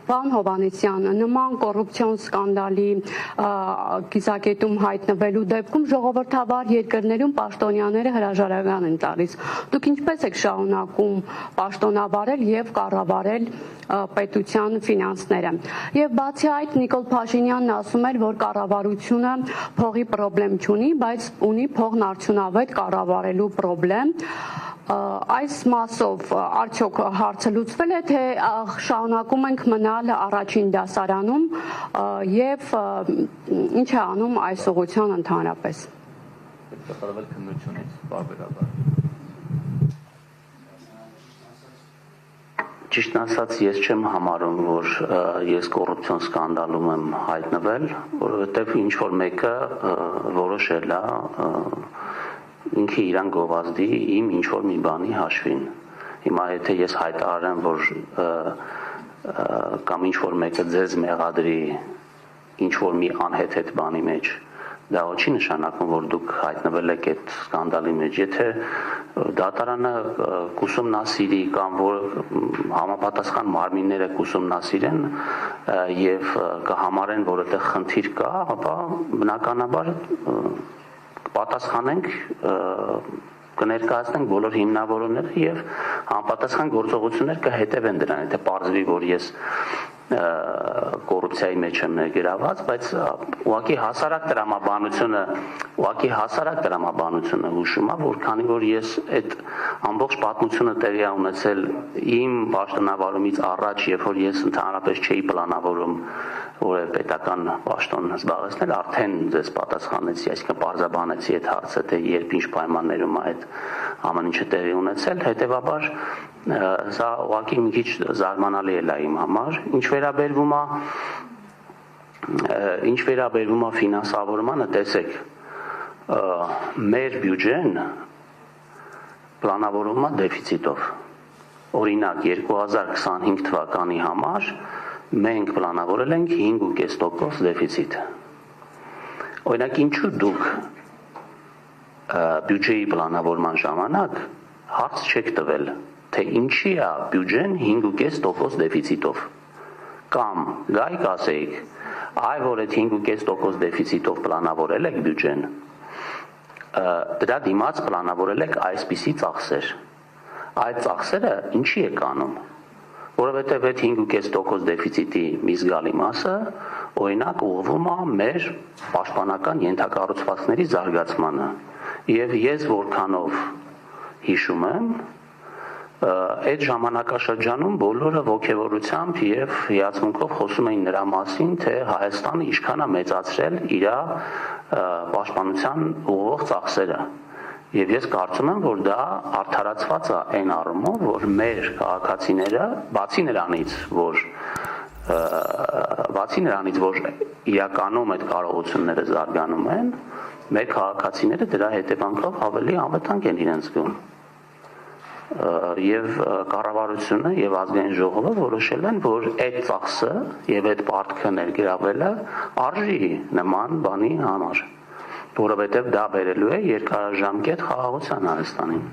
Պարոն Հովհաննիսյան, նման կոռուպցիոն սկանդալի կիզակետում հայտնվելու դեպքում ժողովրդավար երկրներում պաշտոնյաները հրաժարական են տալիս։ Դուք ինչպես եք շարունակում պաշտոնավարել եւ կառավարել պետության ֆինանսները։ Եվ բացի այդ Նիկոլ Փաշինյանն ասում էր, որ կառավարությունը փողի խնդրեմ չունի, բայց ունի փողն արդյունավետ կառավարելու խնդրեմ։ Այս մասով արդյոք հարցը լուծվել է, թե շարունակում ենք մնալ առաջին դասարանում եւ ինչ է անում այս ուղղության ընդհանրապես։ Կատարվել քննությունից բարբերաբար։ Ճիշտն ասած, ես չեմ համարում, որ ես կոռուպցիոն սկանդալում եմ հայտնվել, որովհետև ինչ որ մեկը որոշել է ինքը իրան գովազդի իմ ինչ որ մի բանի հաշվին։ Հիմա եթե ես հայտարարեմ, որ կամ ինչ որ մեկը ձեզ մեղադրի ինչ որ մի անհեթեթ բանի մեջ, դա չի նշանակում, որ դուք հայտնվել եք այդ սկանդալի մեջ։ Եթե դատարանը կուսումնասիրի կամ որ համապատասխան մարմինները կուսումնասիրեն եւ կհամարեն, որ այդտեղ խնդիր կա, ապա բնականաբար կպատասխանենք, կներկայացնենք բոլոր հիմնավորումները եւ համապատասխան գործողություններ կհետևեն դրան, եթե պարզվի, որ ես կոռուպցիայի մեջ եմ ներգրաված, բայց ուղղակի հասարակ տրամաբանությունը հուշում է, որ քանի որ ես այդ ամբողջ պատմությունը տեղի է ունեցել իմ պաշտոնավարումից առաջ, երբ որ ես ընդհանրապես չէի պլանավորում որևէ պետական պաշտոն զբաղեցնել, արդեն ձեզ պատասխանեցի, այսինքն պարզաբանեցի այդ հարցը, թե երբ ինչ պայմաններում է այդ ամեն ինչը տեղի ունեցել, հետևաբար սա ուղղակի մի քիչ զարմանալի է իմ համար։ Ինչ վերաբերվում է ֆինանսավորմանը, տեսեք, մեր բյուջեն պլանավորվում է դեֆիցիտով։ Օրինակ 2025 թվականի համար մենք պլանավորել ենք 5.5% դեֆիցիտ։ Օրինակ ինչու դուք բյուջեի պլանավորման ժամանակ հարց չեք տվել, թե ինչի է բյուջեն 5.5% դեֆիցիտով։ Կամ գայք ասեիք, այ որ այդ 5.5% դեֆիցիտով պլանավորել եք բյուջեն, դրա դիմաց պլանավորել եք այսպիսի ծախսեր։ Այդ ծախսերը ինչի եք անում, որովհետև այդ 5.5% դեֆիցիտի մի զգալի մասը օրինակ ուղղվում է մեր պաշտպանական ենթակառուցվածքների զարգացմանը։ Եվ ես որքանով հիշում եմ, այդ ժամանակաշրջանում բոլորը ոգևորությամբ եւ հիացմունքով խոսում էին նրա մասին, թե Հայաստանը ինչքան է մեծացրել իր պաշտպանության ուղղող ծախսերը։ Եւ ես կարծում եմ, որ դա արդարացված է այն առումով, որ մեր քաղաքացիները, բացի նրանից, որ իրականում այդ կարողությունները զարգանում են, մեր քաղաքացիները դրա հետևանքով ավելի անվտանգ են իրենց զգում։ Եվ կառավարությունը եւ ազգային ժողովը որոշել են, որ այդ ծախսը եւ այդ պարտքը ներգրավելը արժի նման բանի համար, որովհետեւ դա բերելու է երկարաժամկետ խաղաղության Հայաստանին։